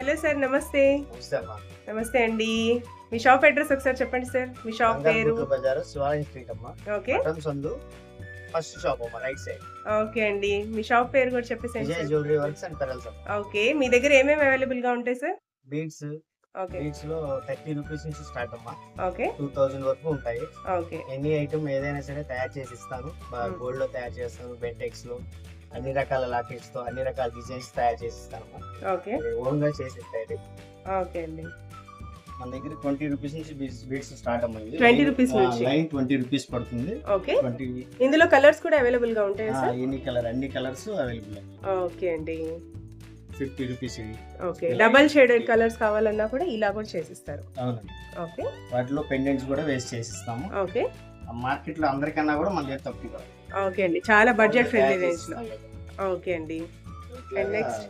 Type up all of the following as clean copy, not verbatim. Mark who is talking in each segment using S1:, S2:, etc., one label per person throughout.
S1: Hello sir, నమస్తే.
S2: నమస్తే అమ్మా.
S1: నమస్తే అండి. మీ షాప్ అడ్రస్ ఒకసారి చెప్పండి సార్. మీ షాప్ పేరు?
S2: బంగారు బజారు, శివాలయం స్ట్రీట్ అమ్మా.
S1: ఓకే
S2: పట్టం సందు ఫస్ట్ షాప్ అమ్మా, రైట్ సైడ్.
S1: ఓకే అండి. మీ షాప్ పేరు కూడా చెప్పేసేయండి
S2: Vijay
S1: sir.
S2: Jewellery works and pearls అమ్మా.
S1: ఓకే, మీ దగ్గర ఏమేమి అవైలబుల్ గా ఉంటాయి సార్?
S2: బీడ్స్
S1: ఓకే
S2: బీడ్స్ లో 30 రూపీస్ నుంచి స్టార్ట్ అమ్మా.
S1: ఓకే
S2: 2000 వరకు ఉంటాయి.
S1: ఓకే
S2: ఎనీ ఐటమ్ ఏదైనా సరే తయారు చేసి ఇస్తాను. గోల్డ్ లో తయారు చేస్తాను, బెంటెక్స్ లో అన్ని రకాల లాకెట్స్ తో అన్ని రకాల డిజైన్స్ తయారు చేసి ఇస్తాను.
S1: ఓకే
S2: ఓన్ గా చేసి ఇస్తాయి.
S1: ఓకే అండి.
S2: మన దగ్గర 20 రూపీస్ నుంచి బీడ్స్ స్టార్ట్ అమ్మా.
S1: 20 రూపీస్ నుంచి
S2: లైన్ 20 రూపీస్ పడుతుంది.
S1: ఓకే,
S2: 20
S1: ఇందులో కలర్స్ కూడా అవైలబుల్ గా ఉంటాయా సార్?
S2: ఎనీ కలర్, అన్ని కలర్స్ అవైలబుల్.
S1: ఓకే అండి.
S2: 50 రూపీస్ ఇవి.
S1: ఓకే, డబల్ షేడెడ్ కలర్స్ కావాలన్నా కూడా ఇలా కూడా చేసిస్తారు.
S2: అవునండి.
S1: ఓకే
S2: వాటిలో పెండెంట్స్ కూడా వేస్ట్ చేసిస్తాము.
S1: ఓకే
S2: మార్కెట్ లో అందరికన్నా కూడా మన దగ్గర తక్కువ.
S1: ఓకే అండి, చాలా బడ్జెట్ ఫ్రెండ్లీ రేంజ్ లో. ఓకే అండి. అండ్ నెక్స్ట్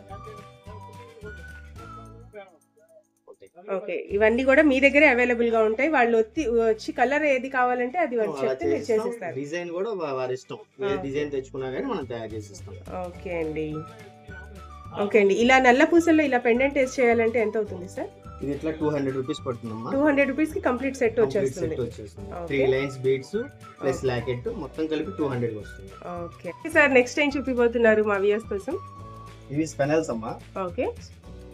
S1: ఓకే, ఇవన్నీ కూడా మీ దగ్గరే అవైలబుల్ గా ఉంటాయి. వాళ్ళు వచ్చి కలర్ ఏది కావాలంటే అది వాళ్ళు చెప్తే మీరు చేసిస్తారు.
S2: డిజైన్ కూడా వారి ఇష్టం, ఏ డిజైన్ తెచ్చుకున్నా కానీ మనం తయారు చేసి ఇస్తాం.
S1: ఓకే అండి. ఓకే అండి, ఇలా నల్ల పూసల్లో ఇలా పెండెంట్ వేసి చేయాలంటే ఎంత అవుతుంది సార్?
S2: ఇది ఇట్లా 200 రూపీస్ పడుతుందమ్మా.
S1: 200 రూపీస్ కి కంప్లీట్ సెట్ వచ్చేస్తుంది.
S2: 3 లైన్స్ బీడ్స్ ప్లస్ లాకెట్ మొత్తం కలిపి 200 వస్తుంది.
S1: ఓకే సార్, నెక్స్ట్ టైం చూపిపోతున్నారు మా వ్యూయర్స్ కోసం?
S2: ఇవి స్పెనల్స్ అమ్మా.
S1: ఓకే,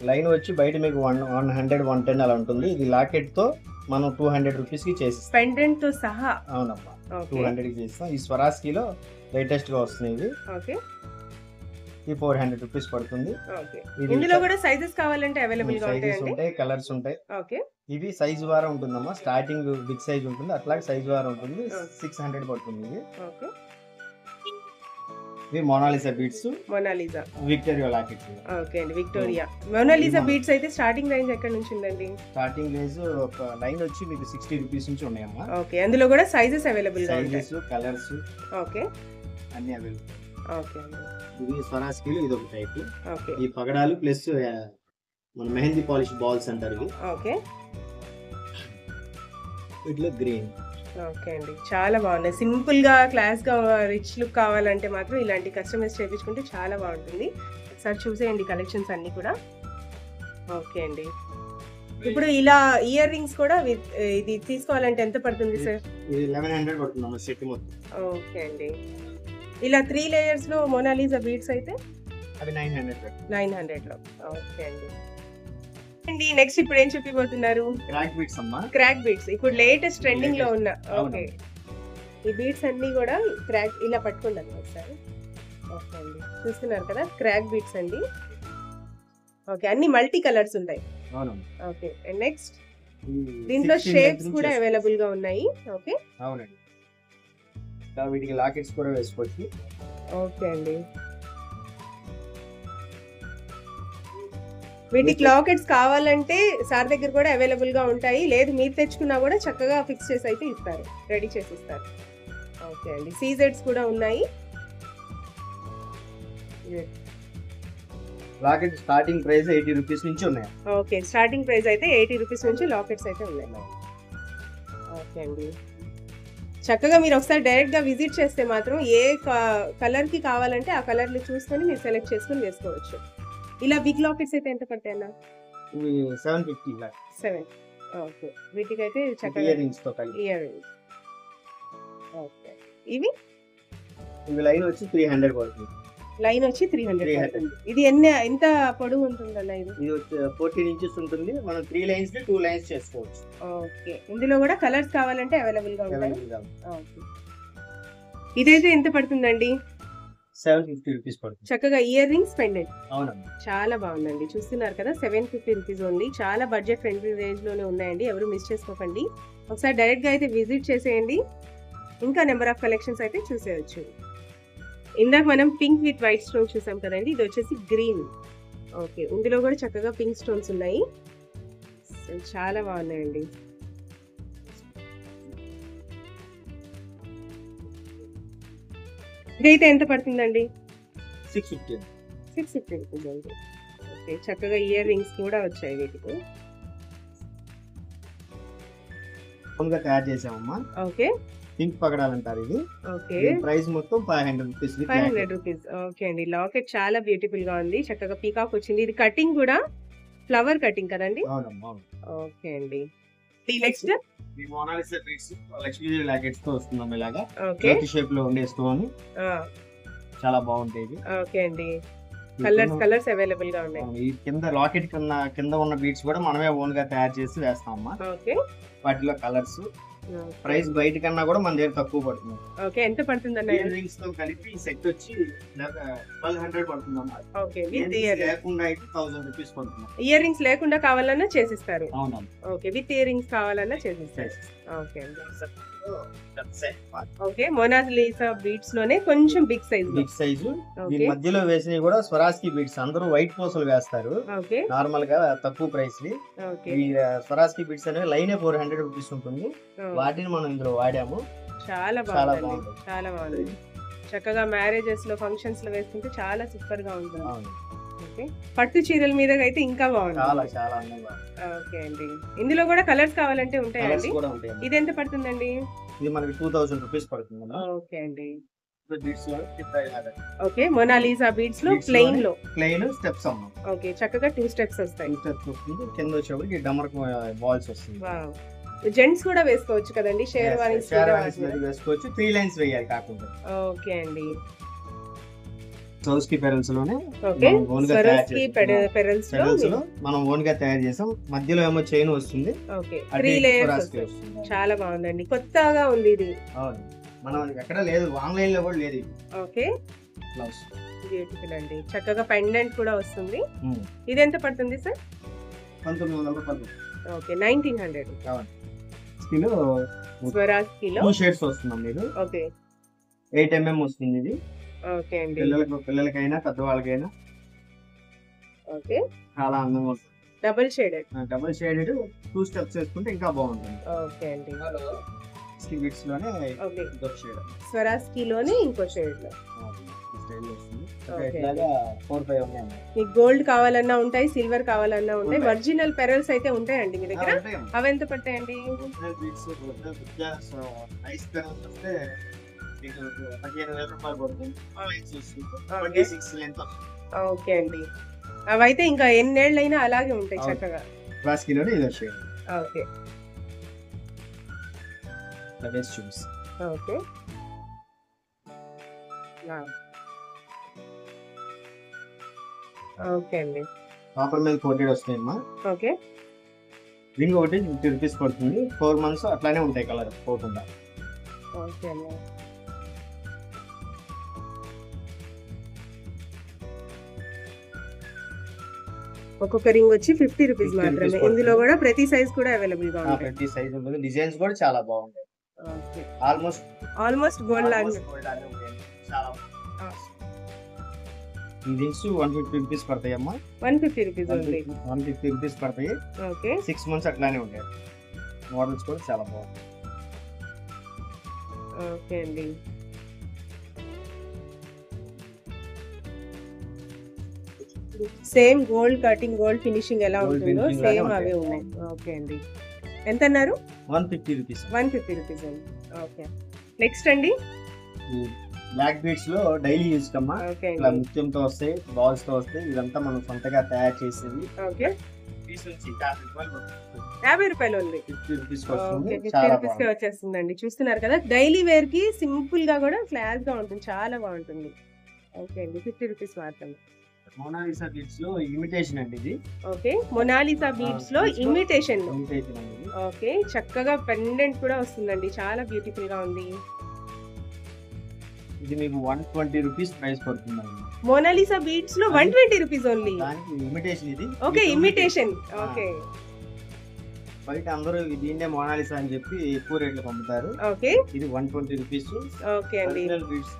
S2: లైన్ వచ్చి బయట మీకు 100 110 అలా ఉంటుంది. ఇది లాకెట్ తో మనం 200 రూపీస్ కి చేసిస్తాం,
S1: పెండెంట్ తో సహా.
S2: అవునమ్మా, 200 కి చేస్తాం. ఈ స్వరాస్కీలో లేటెస్ట్ గా వస్తున్నాయి ఇవి.
S1: ఓకే,
S2: ఈ 400 రూపీస్ పడుతుంది.
S1: ఓకే, ఇందులో కూడా సైజెస్ కావాలంటే అవైలబుల్ గా ఉంటాయండి.
S2: ఉంటాయి, కలర్స్ ఉంటాయి.
S1: ఓకే,
S2: ఇవి సైజ్ వారా ఉంటుందమ్మా. స్టార్టింగ్ బిగ్ సైజ్ ఉంటుంది, అట్లాగే సైజ్ వారా ఉంటుంది. 600 పడుతుంది ఇది.
S1: ఓకే,
S2: ఇవి Mona Lisa beads,
S1: Mona Lisa,
S2: Victoria lockets.
S1: Okay అండి, విక్టోరియా. మోనాలిసా బీడ్స్ అయితే స్టార్టింగ్ రేంజ్ ఎక్కడ నుంచి ఉందండి?
S2: స్టార్టింగ్ రేంజ్ ఒక లైన్ వచ్చి మీకు 60 రూపీస్ నుంచి ఉన్నాయమ్మా.
S1: ఓకే, అందులో కూడా సైజెస్ అవైలబుల్ గా ఉంటాయి.
S2: సైజెస్, కలర్స్
S1: ఓకే
S2: అన్ని అవైలబుల్.
S1: ఓకే అండి.
S2: ఇవి స్వరాస్కీలు, ఇది ఒక టైప్.
S1: ఓకే,
S2: ఈ పగడాలు ప్లస్ మన మెహందీ పాలిష్ బాల్స్ అంటారు ఇవి.
S1: ఓకే
S2: వీటిలో గ్రీన్.
S1: ఓకే అండి, చాలా బాగున్నాయి. సింపుల్ గా క్లాస్ గా రిచ్ లుక్ కావాలంటే మాత్రం ఇలాంటి కస్టమైజ్ చేయించుకుంటే చాలా బాగుంటుంది. ఒకసారి చూసేయండి కలెక్షన్స్ అన్ని కూడా. ఓకే అండి, ఇప్పుడు ఇలా ఇయర్ రింగ్స్ కూడా ఇది తీసుకోవాలంటే ఎంత పడుతుంది సార్?
S2: ఇది 1100 పడుతుందమ్మా సెట్ మొత్తం.
S1: ఓకే అండి, ఇలా 3 లేయర్స్ లో మోనాలిసా బీడ్స్ అయితే
S2: అవి 900 పడుతుంది.
S1: 900 లో. ఓకే అండి. నెక్స్ట్ ఇప్పుడు ఏం చూపిపోతున్నారు?
S2: క్రాక్ బీడ్స్ అమ్మా.
S1: క్రాక్ బీడ్స్ ఇప్పుడు లేటెస్ట్ ట్రెండింగ్ లో ఉన్న. ఓకే, ఈ బీడ్స్ అన్ని కూడా క్రాక్ ఇలా పట్టుకుంటారు ఒకసారి. ఓకే అండి, చూస్తున్నారు కదా క్రాక్ బీడ్స్ అండి. ఓకే, అన్ని మల్టీ కలర్స్ ఉంటాయి.
S2: అవునమ్మా.
S1: ఓకే, అండ్ నెక్స్ట్ దీంట్లో షేప్స్ కూడా అవైలబుల్ గా ఉన్నాయి. ఓకే
S2: అవునండి, వీటికి లాకెట్స్ కూడా వేసుకోవచ్చు.
S1: ఓకే అండి, వీటికి లాకెట్స్ కావాలంటే సార్ దగ్గర కూడా అవైలబుల్ గా ఉంటాయి. లేదు మీరు తెచ్చుకున్నా కూడా చక్కగా ఫిక్స్ చేసి అయితే ఇస్తారు, రెడీ చేసి ఇస్తారు. ఓకే అండి, సీజెడ్స్ కూడా ఉన్నాయి.
S2: లాకెట్ స్టార్టింగ్ ప్రైస్ 80 రూపీస్ నుంచి ఉన్నాయి.
S1: ఓకే, స్టార్టింగ్ ప్రైస్ అయితే 80 రూపీస్ నుంచి లాకెట్స్ అయితే ఉన్నాయి. ఓకే అండి, చక్కగా మీరు ఒకసారి డైరెక్ట్ గా విజిట్ చేస్తే మాత్రం ఏ కలర్ కి కావాలంటే ఆ కలర్ ని చూసుకొని మీరు సెలెక్ట్ చేసుకొని వేసుకోవచ్చు. ఇలా బిగ్ లాకెట్స్ అయితే ఎంత పడతాయన్నా?
S2: ఇవి 750
S1: 7. ఓకే, వీటికైతే చక్కగా
S2: ఇయర్ రింగ్స్ తో కలిపి.
S1: Ear rings. ఓకే, ఇవి
S2: లైన్ వచ్చి 300 పడుతుంది.
S1: లైన్ వచ్చి 300 పడుతుంది. ఇది ఎంత పొడవు ఉంటుందన్న?
S2: ఇది వచ్చి 14 ఇంచెస్ ఉంటుంది. మనం 3 లైన్స్ 2 లైన్స్ చేసుకోవచ్చు.
S1: ఓకే, ఇందులో కూడా కలర్స్ కావాలంటే అవైలబుల్ గా ఉంటాయి. ఓకే, ఇదైతే ఎంత పడుతుందండి?
S2: 750 రూపీస్ పడుతుంది.
S1: చక్కగా ఇయర్ రింగ్స్ పెండెంట్.
S2: అవునండి,
S1: చాలా బాగుందండి, చూస్తున్నారు కదా 750 రూపీస్ ఉంది. చాలా బడ్జెట్ ఫ్రెండ్లీ రేంజ్ లోనే ఉన్నాయండి, ఎవరు మిస్ చేసుకోకండి. ఒకసారి డైరెక్ట్ గా అయితే విజిట్ చేసేయండి. ఇంకా నెంబర్ ఆఫ్ కలెక్షన్స్ అయితే చూసేయచ్చు. ఇందాక మనం పింక్ విత్ వైట్ స్టోన్స్ చూసాం కదండి, ఇది వచ్చేసి గ్రీన్. ఓకే, ఇందులో కూడా చక్కగా పింక్ స్టోన్స్ ఉన్నాయి. చాలా బాగున్నాయండి. ఇదైతే ఎంత పడుతుందండి?
S2: 650.
S1: 650 రూపీస్ అండి. ఓకే, చక్కగా ఇయర్ రింగ్స్ కూడా వచ్చాయి వీటికి.
S2: తయారు చేసామమ్మా.
S1: ఓకే,
S2: పింక్ పగడాలు అంటారు ఇది.
S1: ఓకే,
S2: ప్రైస్ మొత్తం 500 రూపీస్.
S1: 500 రూపీస్. ఓకే అండి, లాకెట్ చాలా బ్యూటిఫుల్ గా ఉంది, చక్కగా పీకాక్ వచ్చింది. ఇది కటింగ్ కూడా ఫ్లవర్ కటింగ్ కదండి.
S2: అవునమ్మా.
S1: ఓకే అండి. నెక్స్ట్
S2: ఈ మోనాలిసా బీడ్స్ లక్ష్మీదేవి లాకెట్స్ తో వస్తుందమ్మా. ఇలాగా
S1: ఓకే
S2: షేప్ లో ఉండే స్టోన్ చాలా బాగుంటాయి.
S1: ఓకే అండి. కలర్స్ అవైలబుల్ గా ఉన్నాయి.
S2: ఈ కింద లాకెట్ కింద ఉన్న బీడ్స్ కూడా మనమే ఓన్ గా తయారు చేసి వేస్తామమ్మా.
S1: ఓకే.
S2: వాటిలో కలర్స్ ప్రైస్ బయట కన్నా కూడా మన దగ్గర తక్కువ పడుతుంది.
S1: ఓకే. ఎంత పడుతుంది అన్న?
S2: ఇయర్ రింగ్స్ తో కలిపి సెట్ వచ్చి 1200 పడుతుందమ్మా.
S1: ఓకే.
S2: లేకుండా అయితే 1000 రూపీస్ పడుతుంది.
S1: ఇయర్ రింగ్స్ లేకుండా కావాలన్నా చేసిస్తారు.
S2: అవునమ్మా.
S1: ఓకే. విత్ ఇయర్ రింగ్స్ కావాలన్నా చేసిస్తారు. ఓకే అండి. ఓకే. మొనాలిసా బీడ్స్ లోనే కొంచెం బిగ్ సైజు.
S2: దీని మధ్యలో వేసినవి కూడా స్వరాజ్కి బీడ్స్. అందరూ వైట్ పూసలు వేస్తారు
S1: ఓకే.
S2: నార్మల్ గా తక్కువ ప్రైస్.
S1: ఓకే.
S2: ఈ స్వరాజ్కి బీడ్స్ అనేవి లైన్ 400 రూపీస్ ఉంటుంది. వాటిని మనం ఇందులో వాడాము.
S1: చాలా బాగుంది. చాలా బాగుంది. చక్కగా మ్యారేజెస్ లో ఫంక్షన్స్ లో వేసుకుంటే చాలా సూపర్ గా ఉంటుంది. ఓకే. పట్టు చీరల మీద అయితే ఇంకా బాగుంది.
S2: చాలా చాలా అందంగా.
S1: ఓకే అండి. ఇందులో కూడా కలర్స్ కావాలంటే ఉంటాయండి.
S2: కూడా ఉంటాయి.
S1: ఇది ఎంత పడుతుందండి?
S2: ఇది మనకి 2000 రూపీస్ పడుతుంది.
S1: ఓకే అండి.
S2: బీడ్స్ లో
S1: ఓకే. మొనాలిసా బీడ్స్ లో ప్లెయిన్
S2: స్టెప్స్ అమ్మా.
S1: ఓకే. చక్కగా 2 స్టెప్స్ వస్తాయి.
S2: స్టెప్స్ వస్తుంది. కింద వచ్చేప్పటికి డమర్ బాల్స్ వస్తుంది.
S1: జెంట్స్ కూడా వేసుకోవచ్చు కదండి. షేర్వానీస్
S2: వేసుకోవచ్చు. 3 లైన్స్ వేయాలి కాకుండా.
S1: ఓకే అండి.
S2: సౌస్కి పెరల్స్ లోనే మనం ఓన్ గా తయారు చేసాం. మధ్యలో ఏమో చైన్ వస్తుంది.
S1: ఓకే. 3 లేయర్స్ చాలా బాగుందండి. కొత్తగా ఉంది ఇది.
S2: అవును. మనం ఎక్కడ లేదు, ఆన్లైన్ లో కూడా లేదు.
S1: ఓకే.
S2: బ్లౌజ్
S1: బ్యూటిఫుల్ అండి. చక్కగా పెండెంట్ కూడా వస్తుంది. ఇది ఎంత పడుతుంది సార్?
S2: 1900 రూపాయలు.
S1: Okay. 1900.
S2: Kilo
S1: Swaraj kilo
S2: 2 shades వస్తుంది మీరు.
S1: ఓకే.
S2: 8 mm వస్తుంది ఇది.
S1: ఓకే అండి.
S2: పిల్లలకైనా పెద్దవాళ్ళకైనా
S1: ఓకే.
S2: చాలా అందంగా ఉంటుంది.
S1: డబుల్ షేడెడ్
S2: 2 స్టెప్స్ వేసుకుంటే ఇంకా బాగుంటుంది.
S1: ఓకే అండి.
S2: స్కిట్స్ లోనే
S1: ఓకే.
S2: ఇంకో షేడ్,
S1: స్వరాజ్ కిలోని ఇంకో షేడ్ లో
S2: స్టైల్ వస్తుంది. ఇట్లాగా 4-5 ఉన్నాయి.
S1: మీకు గోల్డ్ కావాలన్నా ఉంటాయి, సిల్వర్ కావాలన్నా ఉంటాయి. ఒరిజినల్ పెరల్స్ అయితే ఉంటాయండి మీ దగ్గర. అవి ఎంత పడతాయండి? ఓకే అండి. అవైతే ఇంకా ఎన్నేళ్ళైనా అలాగే ఉంటాయి చక్కగా.
S2: ఓకే.
S1: ఓకే. ఓకే అండి.
S2: కాపర్ మీద కోటెడ్ వస్తాయమ్మా.
S1: ఓకే.
S2: రింగ్ ఒకటి 50 రూపీస్ పడుతుంది. 4 months అట్లానే ఉంటాయి కలర్ పోకుండా.
S1: ఓకే అండి. ఒక్కొక్క రింగ్ వచ్చి 50 రూపీస్ మాత్రమే. ఇందులో కూడా ప్రతి సైజ్ కూడా అవైలబుల్ గా ఉంటాయి.
S2: ప్రతి సైజ్ ఉంటుంది. డిజైన్స్ కూడా చాలా బాగుంటాయి.
S1: ఓకే.
S2: ఆల్మోస్ట్
S1: గోల్డ్ లాగా
S2: చాలా. ఈ రింగ్స్ 150 రూపీస్ పడతాయమ్మా.
S1: 150 రూపీస్ ఉంది.
S2: 150 రూపీస్ పడతాయి.
S1: ఓకే.
S2: 6 months అట్లానే ఉంటాయి. మోడల్స్ కూడా చాలా బాగుంటాయి.
S1: ఓకే అండి. Same gold cutting, gold finishing ఎలా ఉంటుందో సేమ్ అవే ఉన్నాయి. ఓకే అండి. ఎంత అన్నారు?
S2: 150 రూపీస్.
S1: 150 రూపీస్ అండి. ఓకే. నెక్స్ట్ అండి
S2: బ్లాక్ బీడ్స్ లో డైలీ యూజ్ కమ్మా.
S1: ఓకే.
S2: ఇలా ముత్యంతో వస్తాయి, బాల్స్ తో వస్తాయి. ఇదంతా మనం సొంతగా తయారు చేసేది.
S1: ఓకే. 50 రూపాయలు ఉంది.
S2: 50 రూపీస్ వస్తుంది.
S1: 50 రూపీస్ కి వచ్చేస్తుందండి. చూస్తున్నారు కదా, డైలీ వేర్ కి సింపుల్ గా కూడా ఫ్లాట్ గా ఉంటుంది. చాలా బాగుంటుంది. ఓకే అండి. 50 రూపీస్ మాత్రమే.
S2: మొనాలిసా బీడ్స్ లో ఇమిటేషన్ అండి ఇది.
S1: ఓకే. మొనాలిసా బీడ్స్ లో ఇమిటేషన్.
S2: అండి.
S1: ఓకే. చక్కగా పెండెంట్ కూడా వస్తుందండి. చాలా బ్యూటిఫుల్ గా ఉంది.
S2: ఇది మీకు 120 రూపీస్ ప్రైస్ పడుతుంది.
S1: మొనాలిసా బీడ్స్ లో 120 రూపీస్ ఓన్లీ.
S2: దానికి ఇమిటేషన్ ఇది.
S1: ఓకే. ఇమిటేషన్. ఓకే.
S2: బయట అందరూ దీన్నే మొనాలిసా అని చెప్పి ఎక్కువ రేట్లు పంపుతారు.
S1: ఓకే.
S2: ఇది 120 రూపీస్.
S1: ఓకే అండి.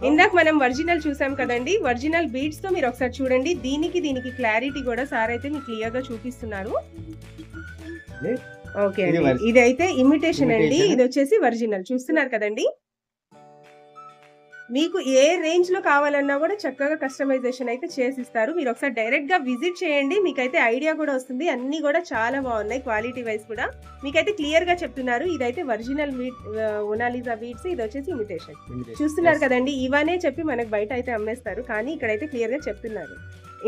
S1: ఇందాక మనం ఒరిజినల్ చూసాం కదండి. ఒరిజినల్ బీడ్స్ తో మీరు ఒకసారి చూడండి. దీనికి క్లారిటీ కూడా సార్ అయితే మీకు క్లియర్ గా చూపిస్తున్నారు. ఓకే అండి. ఇది అయితే ఇమిటేషన్ అండి. ఇది వచ్చేసి ఒరిజినల్. చూస్తున్నారు కదండి. మీకు ఏ రేంజ్ లో కావాలన్నా కూడా చక్కగా కస్టమైజేషన్ అయితే చేసిస్తారు. మీరు ఒకసారి డైరెక్ట్ గా విజిట్ చేయండి. మీకైతే ఐడియా కూడా వస్తుంది. అన్ని కూడా చాలా బాగున్నాయి. క్వాలిటీ వైజ్ కూడా మీకైతే క్లియర్ గా చెప్తున్నారు. ఇదైతే ఒరిజినల్ మొనాలిసా బీడ్స్, ఇది వచ్చేసి ఇమిటేషన్. చూస్తున్నారు కదండి. ఇవనే చెప్పి మనకు బయట అయితే అమ్మేస్తారు, కానీ ఇక్కడైతే క్లియర్ గా చెప్తున్నారు.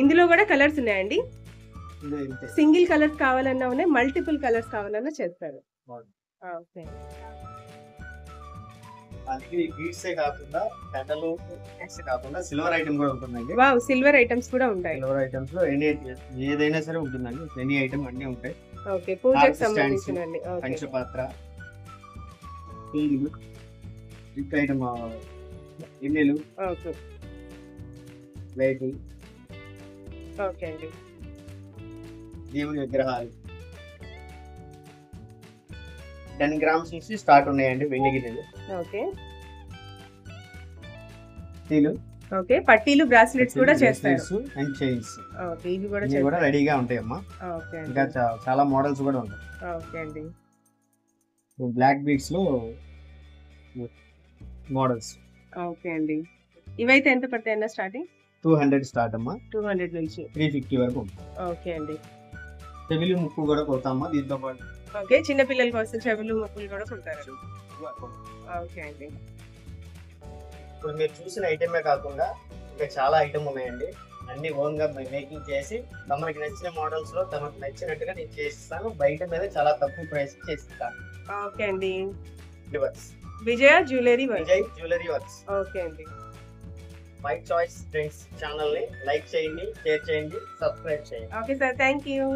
S1: ఇందులో కూడా కలర్స్ ఉన్నాయండి.
S2: ఇది ఇంతే.
S1: సింగిల్ కలర్స్ కావాలన్నా ఉన్నాయి, మల్టిపుల్ కలర్స్ కావాలన్నా చేస్తారు.
S2: అవును.
S1: ఓకే.
S2: అందుకే ఈ బీడ్స్ కాకుండా దండలు కాకుండా సిల్వర్ ఐటమ్ కూడా ఉంటుందండి.
S1: వావ్, సిల్వర్ ఐటమ్స్ కూడా ఉంటాయి.
S2: సిల్వర్ ఐటమ్స్ లో ఏదైనా సరే ఉంటుందండి. ఎనీ ఐటమ్ అన్ని ఉంటాయి.
S1: ఓకే, పూజకి
S2: Art stands,
S1: సంబంధించినవి. ఓకే.
S2: పంచపాత్ర, రిక్ ఐటమ్, ఇన్నెలు,
S1: ఓకే.
S2: లైట్,
S1: ఓకే అండి.
S2: దేవుని విగ్రహాలు 10 గ్రామ్స్ నుంచి స్టార్ట్ ఉన్నాయండి వెండి గిన్నెలు.
S1: ఓకే.
S2: స్టీలు,
S1: ఓకే, పట్టీలు బ్రాస్లెట్స్ కూడా చేస్తారు.
S2: అండ్ చైన్స్
S1: ఓకే, ఇవి కూడా
S2: ఇవి కూడా
S1: చేస్తారు.
S2: రెడీగా ఉంటాయమ్మా.
S1: ఓకే
S2: ఇంకా
S1: అండి.
S2: చాలా మోడల్స్ కూడా ఉంటాయి.
S1: ఓకే అండి.
S2: బ్లాక్ బీడ్స్ లో మోడల్స్
S1: ఓకే అండి. ఇవైతే ఎంత పడతాయన్నా స్టార్టింగ్?
S2: 200 స్టార్ట్ అమ్మా.
S1: 200 నుంచి.
S2: 350 వరకు ఉంటుంది.
S1: ఓకే అండి.
S2: చెవిలి ముక్కు కూడా కొడతామా దీంతో పాటు.
S1: ఓకే, చిన్న పిల్లల కోసం చెవులు ముక్కులు కూడా కుడతారు. ఓకే అండి.
S2: ఇప్పుడు మీరు చూసిన ఐటమే కాకుండా ఇంకా చాలా ఐటమ్ ఉన్నాయండి. అన్ని ఓన్ గా మేకింగ్ చేసి తమకి నచ్చిన మోడల్స్ లో తమకు నచ్చినట్టుగా నేను చేసిస్తాను. బయట మీద చాలా తక్కువ ప్రైస్ చేసిస్తాను.
S1: ఓకే అండి.
S2: Works
S1: Vijaya jewellery work.
S2: Vijay jewellery works.
S1: Okay అండి.
S2: మై చాయిస్ ఫ్రెండ్స్ ఛానల్ ని లైక్ చేయండి, షేర్ చేయండి, సబ్స్క్రైబ్ చేయండి.
S1: Okay sir, thank you.